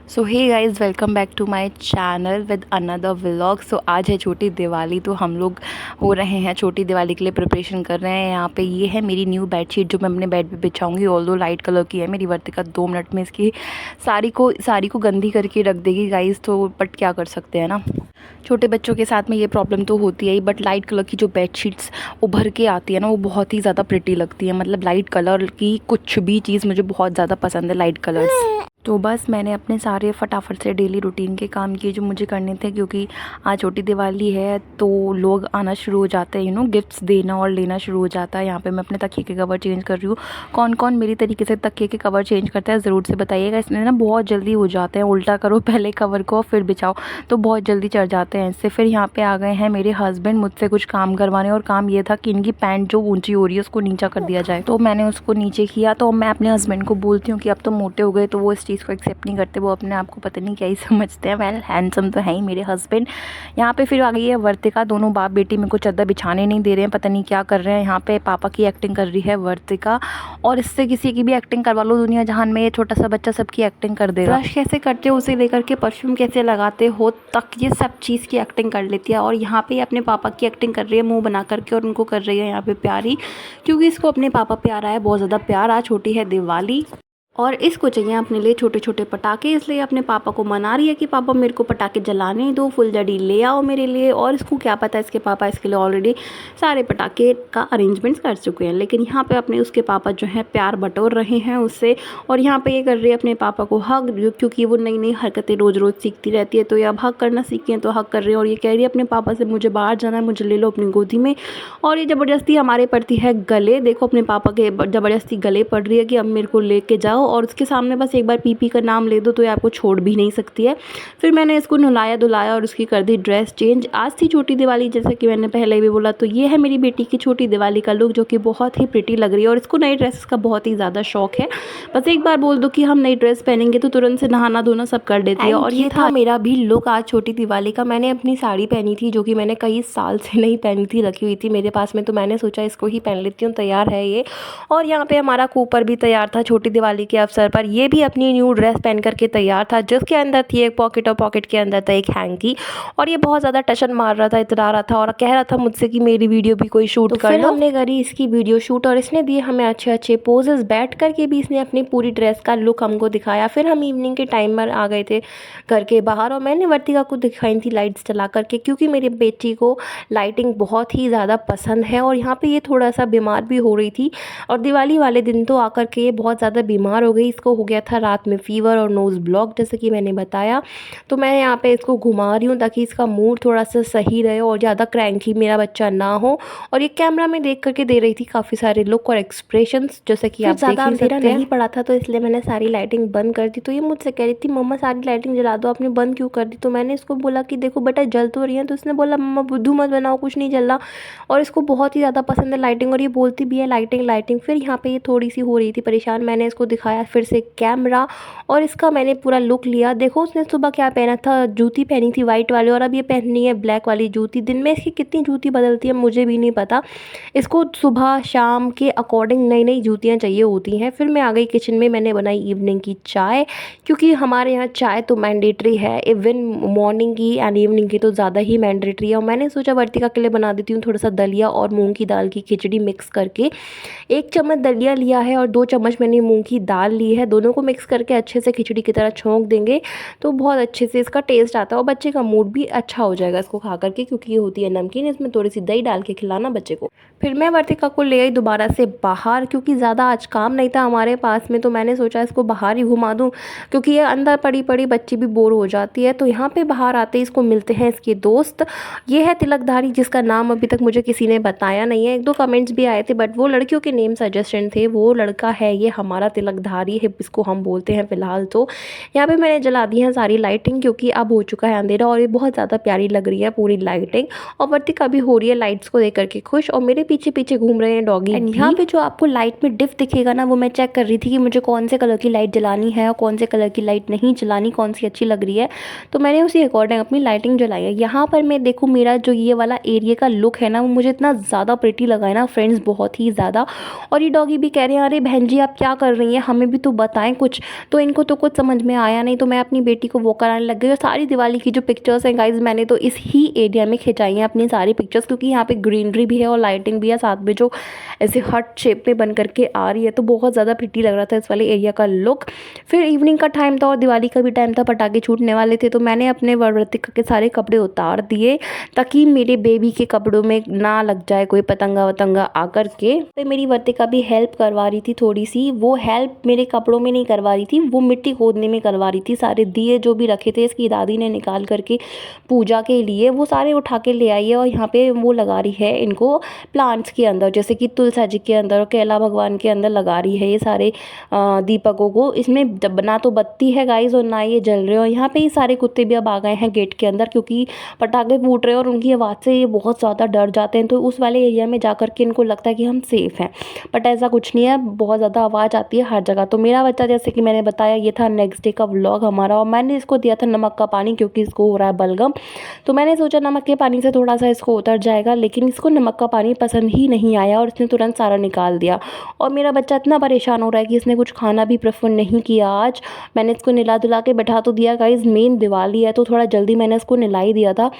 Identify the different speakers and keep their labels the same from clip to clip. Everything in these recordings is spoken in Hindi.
Speaker 1: So hey guys, welcome back to my channel with another vlog. So आज है छोटी दिवाली, तो हम लोग हो रहे हैं छोटी दिवाली के लिए प्रिपरेशन कर रहे हैं। यहाँ पे ये है मेरी न्यू बेडशीट जो मैं अपने बेड पे बिछाऊंगी। ऑल्दो लाइट कलर की है मेरी वर्तिका 2 मिनट में इसकी साड़ी को गंदी करके रख देगी गाइज़, तो बट क्या कर सकते हैं ना। छोटे बच्चों के साथ में ये प्रॉब्लम तो होती है ही, बट लाइट कलर की जो बेडशीट्स उभर के आती है ना, वो बहुत ही ज़्यादा प्रिटी लगती है। मतलब लाइट कलर की कुछ भी चीज़ मुझे बहुत ज़्यादा पसंद है, लाइट कलर्स। तो बस मैंने अपने सारे फटाफट से डेली रूटीन के काम किए जो मुझे करने थे, क्योंकि आज छोटी दिवाली है तो लोग आना शुरू हो जाते हैं, गिफ्ट्स देना और लेना शुरू हो जाता है। यहाँ पे मैं अपने तकिए के कवर चेंज कर रही हूँ। कौन कौन मेरी तरीके से तकिए के कवर चेंज करता है ज़रूर से बताइएगा। इसमें ना बहुत जल्दी हो जाते हैं, उल्टा करो पहले कवर को फिर बिछाओ, तो बहुत जल्दी चढ़ जाते हैं इससे। फिर यहाँ पे आ गए हैं मेरे हस्बैंड मुझसे कुछ काम करवाने, और काम ये था कि इनकी पैंट जो ऊँची हो रही है उसको नीचा कर दिया जाए। तो मैंने उसको नीचे किया। तो मैं अपने हस्बैंड को बोलती हूँ कि अब तो मोटे हो गए, तो वो इस चीज़ को एक्सेप्ट नहीं करते। वो अपने आप को पता नहीं क्या ही समझते हैं। वेल, हैंडसम तो है ही मेरे हस्बैंड। यहाँ पे फिर आ गई है वर्तिका। दोनों बाप बेटी मेरे को चादर बिछाने नहीं दे रहे हैं, पता नहीं क्या कर रहे हैं। यहाँ पे पापा की एक्टिंग कर रही है वर्तिका, और इससे किसी की भी एक्टिंग करवा लो दुनिया जहान में, ये छोटा सा बच्चा सबकी एक्टिंग कर देगा। ब्रश कैसे करते हो उसे लेकर के परफ्यूम कैसे लगाते हो तक ये सब चीज़ की एक्टिंग कर लेती है। और यहाँ पे अपने पापा की एक्टिंग कर रही है मुँह बना करके, और उनको कर रही है यहाँ पे प्यारी, क्योंकि इसको अपने पापा प्यारा है, बहुत ज़्यादा प्यार। आज छोटी है दिवाली और इसको चाहिए अपने लिए छोटे छोटे पटाखे, इसलिए अपने पापा को मना रही है कि पापा मेरे को पटाखे जलाने दो, फुलझड़ी ले आओ मेरे लिए। और इसको क्या पता है, इसके पापा इसके लिए ऑलरेडी सारे पटाखे का अरेंजमेंट्स कर चुके हैं। लेकिन यहाँ पे अपने उसके पापा जो है प्यार बटोर रहे हैं उससे। और यहाँ पे ये कर रही है अपने पापा को हग, क्योंकि वो नई नई हरकतें रोज़ रोज़ सीखती रहती है, तो ये अब हग करना सीखी है तो हग कर रही है। और ये कह रही है अपने पापा से मुझे बाहर जाना है, मुझे ले लो अपनी गोदी में। और ये ज़बरदस्ती हमारे पड़ती है गले। देखो अपने पापा के ज़बरदस्ती गले पड़ रही है कि अब मेरे को लेके जाओ, और उसके सामने बस एक बार पीपी का नाम ले दो तो ये आपको छोड़ भी नहीं सकती है। फिर मैंने इसको नहलाया धुलाया और उसकी कर दी ड्रेस चेंज। आज थी छोटी दिवाली, जैसा कि मैंने पहले भी बोला। तो ये है मेरी बेटी की छोटी दिवाली का लुक, जो कि बहुत ही प्रिटी लग रही है। और इसको नई ड्रेस का बहुत ही ज़्यादा शौक है। बस एक बार बोल दो कि हम नई ड्रेस पहनेंगे तो तुरंत से नहाना धोना सब कर देती है। और ये था मेरा भी लुक आज छोटी दिवाली का। मैंने अपनी साड़ी पहनी थी, जो कि मैंने कई साल से नहीं पहनी थी, रखी हुई थी मेरे पास में, तो मैंने सोचा इसको ही पहन लेती हूँ, तैयार है ये। और यहाँ पे हमारा कूपर भी तैयार था छोटी दिवाली के अवसर पर। ये भी अपनी न्यू ड्रेस पहन करके तैयार था, जिसके अंदर थी एक पॉकेट, और पॉकेट के अंदर था एक हैंकी। और ये बहुत ज़्यादा टशन मार रहा था, इतरा रहा था, और कह रहा था मुझसे कि मेरी वीडियो भी कोई शूट कर लो। फिर हमने करी इसकी वीडियो शूट, और इसने दिए हमें अच्छे अच्छे पोजेस। बैठ करके भी इसने अपनी पूरी ड्रेस का लुक हमको दिखाया। फिर हम इवनिंग के टाइम पर आ गए थे घर के बाहर, और मैंने वर्तिका को दिखाई थी लाइट्स चला करके, क्योंकि मेरी बेटी को लाइटिंग बहुत ही ज़्यादा पसंद है। और यहाँ पे ये थोड़ा सा बीमार भी हो रही थी, और दिवाली वाले दिन तो आकर के ये बहुत ज़्यादा बीमार हो गई। इसको हो गया था रात में फीवर और नोज़ ब्लॉक, जैसे कि मैंने बताया। तो मैं यहाँ पे इसको घुमा रही हूँ ताकि इसका मूड थोड़ा सा सही रहे और ज़्यादा क्रैंकी मेरा बच्चा ना हो। और ये कैमरा में देख करके दे रही थी काफ़ी सारे लुक और एक्सप्रेशंस, जैसे कि आप ज़्यादा अंधेरा नहीं पड़ा था, तो इसलिए मैंने सारी लाइटिंग बंद कर दी। तो ये मुझसे कह रही थी मम्मा सारी लाइटिंग जला दो, आपने बंद क्यों कर दी? तो मैंने इसको बोला कि देखो बेटा जल तो रही है। तो इसने बोला मम्मा बुद्धू मत बनाओ, कुछ नहीं जल रहा। और इसको बहुत ही ज़्यादा पसंद है लाइटिंग, और ये बोलती भी है लाइटिंग लाइटिंग। फिर यहाँ पे ये थोड़ी सी हो रही थी परेशान, मैंने इसको दिखाया फिर से कैमरा, और इसका मैंने पूरा लुक लिया। देखो उसने सुबह क्या पहना था, जूती पहनी थी वाइट वाली, और अब ये पहननी है ब्लैक वाली जूती। दिन में इसकी कितनी जूती बदलती है मुझे भी नहीं पता। इसको सुबह शाम के अकॉर्डिंग नई नई जूतियाँ चाहिए होती हैं। फिर मैं आ गई किचन में, मैंने बनाई इवनिंग की चाय, क्योंकि हमारे यहाँ चाय तो मैंडेटरी है। इवन मॉर्निंग की एंड इवनिंग की तो ज़्यादा ही मैंडेटरी है। और मैंने सोचा वर्तिका के लिए बना देती हूँ थोड़ा सा दलिया और मूँग की दाल की खिचड़ी मिक्स करके। 1 चम्मच दलिया लिया है और 2 चम्मच मैंने मूँग की दाल ली है। दोनों को मिक्स करके अच्छे से खिचड़ी की तरह छोंक देंगे तो बहुत अच्छे से इसका टेस्ट आता है, और बच्चे का मूड भी अच्छा हो जाएगा इसको खा करके, क्योंकि ये होती है नमकीन। इसमें थोड़ी सी दही डाल के खिलाना बच्चे को। फिर मैं वर्तिका को ले आई दोबारा से बाहर, क्योंकि ज़्यादा आज काम नहीं था हमारे पास में, तो मैंने सोचा इसको बाहर ही घुमा दूँ, क्योंकि ये अंदर पड़ी पड़ी बच्ची भी बोर हो जाती है। तो यहाँ पे बाहर आते ही इसको मिलते हैं इसके दोस्त। ये है तिलकधारी, जिसका नाम अभी तक मुझे किसी ने बताया नहीं है। 1-2 कमेंट्स भी आए थे, बट वो लड़कियों के नेम सजेशन थे। वो लड़का है ये हमारा तिलकधारी है, इसको हम बोलते हैं फ़िलहाल। तो यहाँ पे मैंने जला दी है सारी लाइटिंग, क्योंकि अब हो चुका है अंधेरा, और ये बहुत ज़्यादा प्यारी लग रही है पूरी लाइटिंग। और वर्तिका भी हो रही है लाइट्स को देख करके खुश, और मेरे पीछे पीछे घूम रहे हैं डॉगी। यहाँ पे जो आपको लाइट में डिफ दिखेगा ना, वो मैं चेक कर रही थी कि मुझे कौन से कलर की लाइट जलानी है और कौन से कलर की लाइट नहीं जलानी, कौन सी अच्छी लग रही है। तो मैंने उसी अकॉर्डिंग अपनी लाइटिंग जलाई है। यहाँ पर मैं देखूँ मेरा जो ये वाला एरिया का लुक है ना, वो मुझे इतना ज़्यादा प्रिटी लगा है ना फ्रेंड्स, बहुत ही ज़्यादा। और ये डॉगी भी कह रहे हैं अरे बहन जी आप क्या कर रही हैं, हमें भी तो बताएं कुछ। तो इनको तो कुछ समझ में आया नहीं, तो मैं अपनी बेटी को वो कराने लग गई। और सारी दिवाली की जो पिक्चर्स हैं गाइज मैंने तो इस ही एरिया में खिंचाई हैं अपनी सारी पिक्चर्स, क्योंकि यहाँ पे ग्रीनरी भी है और लाइटिंग भी है साथ में, जो ऐसे हट शेप में बन करके आ रही है। तो बहुत ज़्यादा प्रिटी लग रहा था इस वाले एरिया का लुक। फिर इवनिंग का टाइम था और दिवाली का भी टाइम था, पटाखे छूटने वाले थे, तो मैंने अपने वरवृतिका के सारे कपड़े उतार दिए ताकि मेरे बेबी के कपड़ों में ना लग जाए कोई पतंगा वतंगा आकर के। तो मेरी वर्तिका भी हेल्प करवा रही थी थोड़ी सी। वो हेल्प मेरे कपड़ों में नहीं करवा रही थी, वो मिट्टी खोदने में करवा रही थी। सारे दिए जो भी रखे थे इसकी दादी ने निकाल करके पूजा के लिए, वो सारे उठा के ले आई है और यहाँ पे वो लगा रही है इनको प्लांट्स के अंदर, जैसे कि तुलसा जी के अंदर और कैला भगवान के अंदर लगा रही है ये सारे दीपकों को। इसमें ना तो बत्ती है गाइज और ना ये जल रहे हो। यहाँ पे ये सारे कुत्ते भी अब आ गए हैं गेट के अंदर, क्योंकि पटाखे फूट रहे हैं और उनकी आवाज़ से ये बहुत ज़्यादा डर जाते हैं। तो उस वाले एरिया में जा कर के इनको लगता है कि हम सेफ़ हैं, बट ऐसा कुछ नहीं है, बहुत ज़्यादा आवाज़ आती है हर जगह। तो मेरा बच्चा, जैसे कि मैंने बताया, ये था नेक्स्ट डे का व्लॉग हमारा, और मैंने इसको दिया था नमक का पानी क्योंकि इसको हो रहा है बलगम। तो मैंने सोचा नमक के पानी से थोड़ा सा इसको उतर जाएगा, लेकिन इसको नमक का पानी पसंद ही नहीं आया और इसने तुरंत सारा निकाल दिया। और मेरा बच्चा इतना परेशान हो रहा है कि इसने कुछ खाना भी प्रेफर नहीं किया आज। मैंने इसको निला धुला के बैठा तो दिया गाइज, मेन दिवाली है तो थोड़ा जल्दी मैंने इसको निला ही दिया था।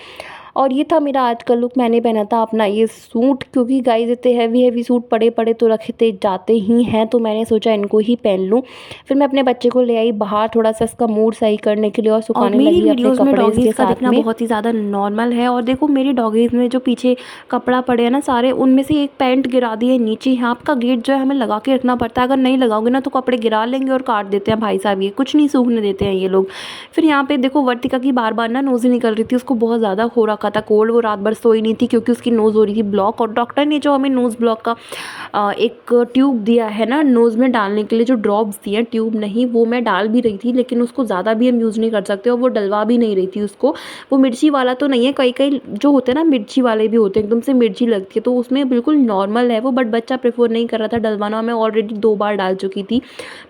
Speaker 1: और ये था मेरा आज का लुक। मैंने पहना था अपना ये सूट, क्योंकि गाइज इतने हैवी हैवी सूट पड़े पड़े तो रखते जाते ही हैं, तो मैंने सोचा इनको ही पहन लूँ। फिर मैं अपने बच्चे को ले आई बाहर थोड़ा सा इसका मूड सही करने के लिए और सुखाने लगी अपने कपड़े इसके साथ में। बहुत ही ज़्यादा नॉर्मल है। और देखो मेरी डॉगीज़ में जो पीछे कपड़ा पड़े हैं ना सारे, उनमें से एक पैंट गिरा दी है नीचे। यहाँ का गेट जो है हमें लगा के रखना पड़ता है, अगर नहीं लगाओगे ना तो कपड़े गिरा लेंगे और काट देते हैं भाई साहब, ये कुछ नहीं सूखने देते हैं ये लोग। फिर यहाँ पे देखो वर्तिका की बार बार ना नोज़ निकल रही थी, उसको बहुत ज़्यादा हो रखा था कोल्ड, वो रात भर सोई नहीं थी क्योंकि उसकी नोज़ हो रही थी ब्लॉक। और डॉक्टर ने जो हमें नोज़ ब्लॉक का एक ट्यूब दिया है ना नोज़ में डालने के लिए, जो ड्रॉप्स दिए हैं, ट्यूब नहीं, वो मैं डाल भी रही थी, लेकिन उसको ज़्यादा भी हम यूज़ नहीं कर सकते और वो डलवा भी नहीं रही थी उसको। वो मिर्ची वाला तो नहीं है, कई कई जो होते हैं ना मिर्ची वाले भी होते हैं, एकदम से मिर्ची लगती है, तो उसमें बिल्कुल नॉर्मल है वो, बट बच्चा प्रेफर नहीं कर रहा था डलवाना। मैं ऑलरेडी 2 बार डाल चुकी थी,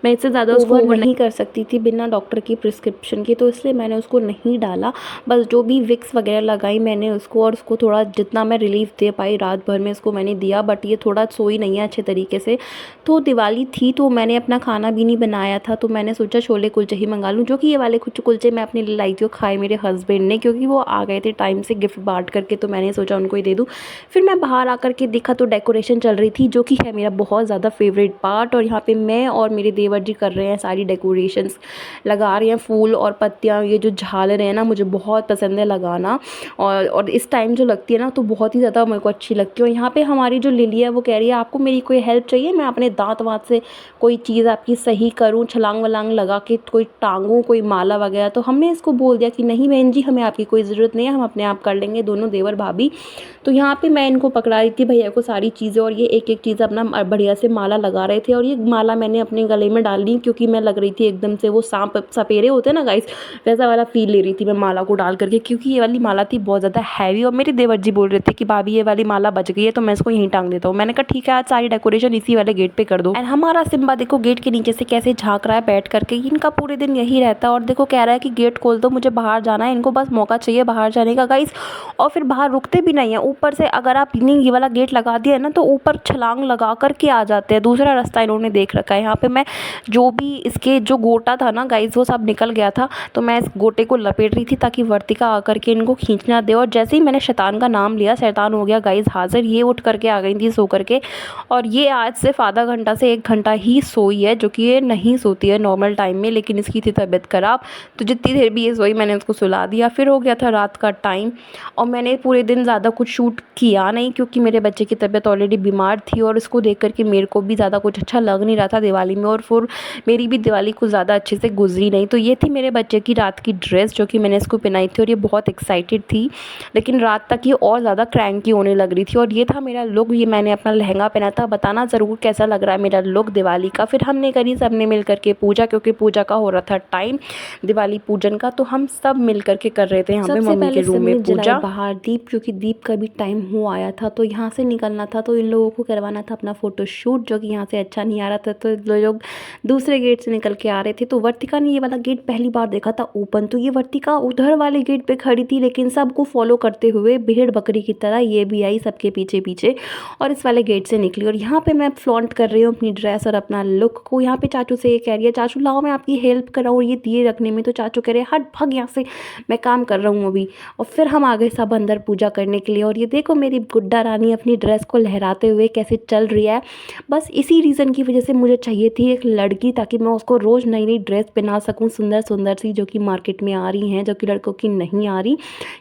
Speaker 1: मैं इससे ज़्यादा उसको ओवर नहीं कर सकती थी बिना डॉक्टर की प्रिस्क्रिप्शन के, तो इसलिए मैंने उसको नहीं डाला। बस जो भी विक्स वगैरह लगाई मैंने उसको, और उसको थोड़ा जितना मैं रिलीफ दे पाई रात भर में इसको मैंने दिया, बट ये थोड़ा सोई नहीं है अच्छे तरीके से। तो दिवाली थी तो मैंने अपना खाना भी नहीं बनाया था, तो मैंने सोचा छोले कुलचे ही मंगा लूँ, जो कि ये वाले कुछ कुलचे मैं अपने लिए लाई थी और खाए मेरे हस्बैंड ने, क्योंकि वो आ गए थे टाइम से गिफ्ट बांट करके, तो मैंने सोचा उनको ही दे दूँ। फिर मैं बाहर आकर के देखा तो डेकोरेशन चल रही थी, जो कि है मेरा बहुत ज़्यादा फेवरेट पार्ट। और यहाँ पे मैं और मेरे देवर जी कर रहे हैं सारी डेकोरेशंस, लगा रहे हैं फूल और पत्तियाँ। ये जो झालर है ना मुझे बहुत पसंद है लगाना, और इस टाइम जो लगती है ना तो बहुत ही ज़्यादा मेरे को अच्छी लगती है। और यहाँ पे हमारी जो लिली है वो कह रही है आपको मेरी कोई हेल्प चाहिए, मैं अपने दांत वाँत से कोई चीज़ आपकी सही करूँ, छलांग वलांग लगा के कोई टांगूँ, कोई माला वगैरह। तो हमने इसको बोल दिया कि नहीं बहन जी, हमें आपकी कोई ज़रूरत नहीं है, हम अपने आप कर लेंगे, दोनों देवर भाभी। तो यहाँ पे मैं इनको पकड़ा रही थी भैया को सारी चीज़ें, और ये एक एक चीज़ अपना बढ़िया से माला लगा रहे थे। और ये माला मैंने अपने गले में डाल ली, क्योंकि मैं लग रही थी एकदम से वो सांप सपेरे होते हैं ना गाइस, वैसा वाला फील ले रही थी मैं माला को डाल करके, क्योंकि ये वाली माला थी बहुत ज़्यादा हैवी। और मेरे देवर जी बोल रहे थे कि भाभी ये वाली माला बच गई है तो मैं इसको यहीं टांग देता हूँ। मैंने कहा ठीक है, आज सारी डेकोरेशन इसी वाले गेट पे कर दो। एंड हमारा सिम्बा देखो गेट के नीचे से कैसे झांक रहा है बैठ करके, इनका पूरे दिन यही रहता है। और देखो कह रहा है कि गेट खोल दो, मुझे बाहर जाना है, इनको बस मौका चाहिए बाहर जाने का गाइस। और फिर बाहर रुकते भी नहीं है, ऊपर से अगर आप ये वाला गेट लगा दिया है ना तो ऊपर छलांग लगा करके आ जाते हैं, दूसरा रास्ता इन्होंने देख रखा है। यहाँ पे मैं जो भी इसके जो गोटा था ना गाइस वो सब निकल गया था, तो मैं इस गोटे को लपेट रही थी ताकि वर्तिका आकर के इनको खींचना दे। और जैसे ही मैंने शैतान का नाम लिया, शैतान हो गया गाइस हाजिर। ये उठ करके आ गई थी सो करके, और ये आज सिर्फ आधा घंटा से 1 घंटा ही सोई है, जो कि ये नहीं सोती है नॉर्मल टाइम में, लेकिन इसकी थी तबीयत ख़राब, तो जितनी देर भी ये सोई मैंने उसको सुला दिया। फिर हो गया था रात का टाइम, और मैंने पूरे दिन ज़्यादा कुछ शूट किया नहीं, क्योंकि मेरे बच्चे की तबीयत ऑलरेडी बीमार थी और इसको देख करके मेरे को भी ज़्यादा कुछ अच्छा लग नहीं रहा था दिवाली में, और फिर मेरी भी दिवाली कुछ ज़्यादा अच्छे से गुजरी नहीं। तो ये थी मेरे बच्चे की रात की ड्रेस, जो कि मैंने इसको पहनाई थी, और ये बहुत एक्साइटेड थी, लेकिन रात तक ये और ज़्यादा क्रैंकी होने लग रही थी। और ये था मेरा लुक, ये मैंने अपना लहंगा पहना था। बताना ज़रूर कैसा लग रहा है मेरा लुक दिवाली का। फिर हमने करी सबने मिल करके पूजा, क्योंकि पूजा का हो रहा था टाइम दिवाली पूजन का, तो हम सब मिल करके कर रहे थे यहाँ पे मम्मी के रूम में पूजा। बाहर दीप, क्योंकि दीप का भी टाइम हो आया था, तो यहाँ से निकलना था, तो इन लोगों को करवाना था अपना फ़ोटोशूट, जो कि यहाँ से अच्छा नहीं आ रहा था, तो लोग दूसरे गेट से निकल के आ रहे थे। तो वर्तिका ने ये वाला गेट पहली बार देखा था ओपन, तो ये वर्तिका उधर वाले गेट पे खड़ी थी, लेकिन सबको
Speaker 2: फॉलो करते हुए भेड़ बकरी की तरह ये भी आई सबके पीछे पीछे और इस वाले गेट से निकली। और यहाँ पे मैं फ्लॉन्ट कर रही हूँ अपनी ड्रेस और अपना लुक को। यहाँ पे चाचू से ये कह रही है, चाचू लाओ मैं आपकी हेल्प कर रहा हूँ ये दिए रखने में। तो चाचू कह रहे हैं हट भाग यहाँ से, मैं काम कर रहा हूँ अभी। और फिर हम आ गए सब अंदर पूजा करने के लिए। और ये देखो मेरी गुड्डा रानी अपनी ड्रेस को लहराते हुए कैसे चल रही है। बस इसी रीज़न की वजह से मुझे चाहिए थी एक लड़की, ताकि मैं उसको रोज़ नई नई ड्रेस पहना सकूँ सुंदर सुंदर सी, जो कि मार्केट में आ रही हैं, जो कि लड़कों की नहीं आ रही।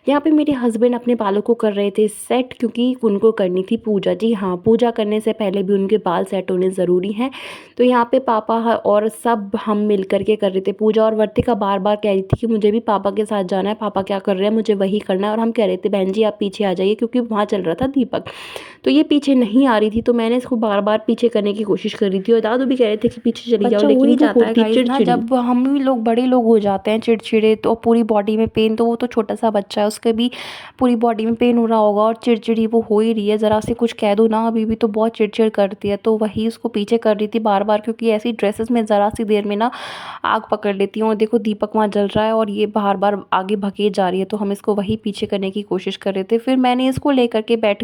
Speaker 2: यहाँ पे मेरे हस्बैंड अपने बालों को कर रहे थे सेट, क्योंकि उनको करनी थी पूजा। जी हाँ, पूजा करने से पहले भी उनके बाल सेट होने ज़रूरी हैं। तो यहाँ पे पापा और सब हम मिल कर के कर रहे थे पूजा। और वर्तिका बार बार कह रही थी कि मुझे भी पापा के साथ जाना है, पापा क्या कर रहे हैं मुझे वही करना है। और हम कह रहे थे बहन जी आप पीछे आ जाइए, क्योंकि वहाँ चल रहा था दीपक। तो ये पीछे नहीं आ रही थी, तो मैंने इसको बार बार पीछे करने की कोशिश कर रही थी। और दादू भी कह रहे थे कि पीछे चली जाओ, लेकिन ये
Speaker 1: जाता है
Speaker 2: होती
Speaker 1: गाइस ना,
Speaker 2: चिड़चिड़ी।
Speaker 1: जब हम भी लोग बड़े लोग हो जाते हैं चिड़चिड़े, तो पूरी बॉडी में पेन, तो वो तो छोटा सा बच्चा है, उसके भी पूरी बॉडी में पेन हो रहा होगा और चिड़चिड़ी वो हो ही रही है। ज़रा से कुछ कह दो ना अभी भी तो बहुत चिड़चिड़ करती है। तो वही उसको पीछे कर रही थी बार बार, क्योंकि ऐसी ड्रेसेस में ज़रा सी देर में ना आग पकड़ लेती हूँ। और देखो दीपक वहाँ जल रहा है और ये बार बार आगे भगे जा रही है, तो हम इसको वही पीछे करने की कोशिश कर रहे थे। फिर मैंने इसको लेकर के बैठ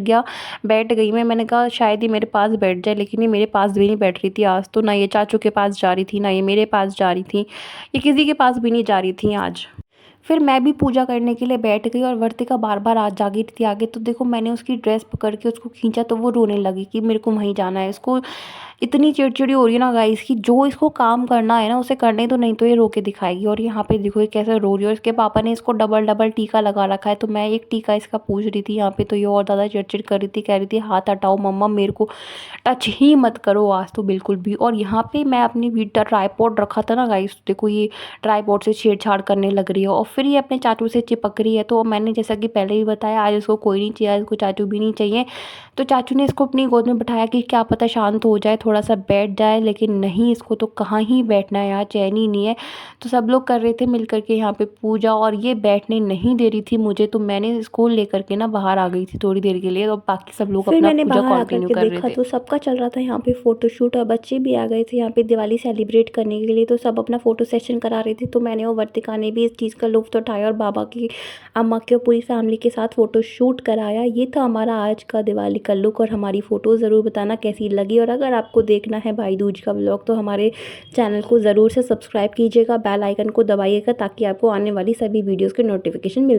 Speaker 1: गई मैंने कहा शायद ये मेरे पास बैठ जाए, लेकिन ये मेरे पास भी नहीं बैठ रही थी आज तो। ना ये चाचू के पास जा रही थी, ना ये मेरे पास जा रही थी, ये किसी के पास भी नहीं जा रही थी आज। फिर मैं भी पूजा करने के लिए बैठ गई और वर्तिका बार बार आज जागी थी आगे। तो देखो मैंने उसकी ड्रेस पकड़ के उसको खींचा, तो वो रोने लगी कि मेरे को वहीं जाना है। इसको इतनी चिड़चिड़ी हो रही है ना गाइस कि जो इसको काम करना है ना उसे करने तो, नहीं तो ये रो के दिखाएगी। और यहाँ पे देखो ये कैसे रो रही है। और इसके पापा ने इसको डबल डबल टीका लगा रखा है। तो मैं एक टीका इसका पूछ रही थी यहाँ पे, तो ये और ज़्यादा चिड़चिड़ कर रही थी, कह रही थी हाथ हटाओ मम्मा, मेरे को टच ही मत करो आज तो बिल्कुल भी। और यहाँ पे मैं अपनी वीटा ट्राईपॉड रखा था ना गाइस, देखो ये ट्राईपॉड से छेड़छाड़ करने लग रही है। और फिर ये अपने चाचू से चिपक रही है। तो मैंने जैसा कि पहले ही बताया आज इसको कोई नहीं चाहिए, इसको चाचू भी नहीं चाहिए। तो चाचू ने इसको अपनी गोद में बिठाया कि क्या पता शांत हो जाए, थोड़ा सा बैठ जाए, लेकिन नहीं, इसको तो कहाँ ही बैठना है, यहाँ चैन ही नहीं है। तो सब लोग कर रहे थे मिल करके यहाँ पे पूजा, और ये बैठने नहीं दे रही थी मुझे। तो मैंने इसको लेकर के ना बाहर आ गई थी थोड़ी देर के लिए, और बाकी सब लोग अपना पूजा कंटिन्यू कर रहे थे।
Speaker 2: तो सबका चल रहा था यहाँ पे फोटोशूट, और बच्चे भी आ गए थे यहाँ पे दिवाली सेलिब्रेट करने के लिए। तो सब अपना फोटो सेशन करा रहे थे। तो मैंने और वर्तिका ने भी इस चीज़ का लुत्फ उठाया और बाबा की, अम्मा की और पूरी फैमिली के साथ फ़ोटो शूट कराया। ये था हमारा आज का दिवाली का लुक। और हमारी फ़ोटो ज़रूर बताना कैसी लगी। और अगर आपको देखना है भाई दूज का व्लॉग तो हमारे चैनल को ज़रूर से सब्सक्राइब कीजिएगा, बेल आइकन को दबाइएगा, ताकि आपको आने वाली सभी वीडियोज़ के नोटिफिकेशन मिल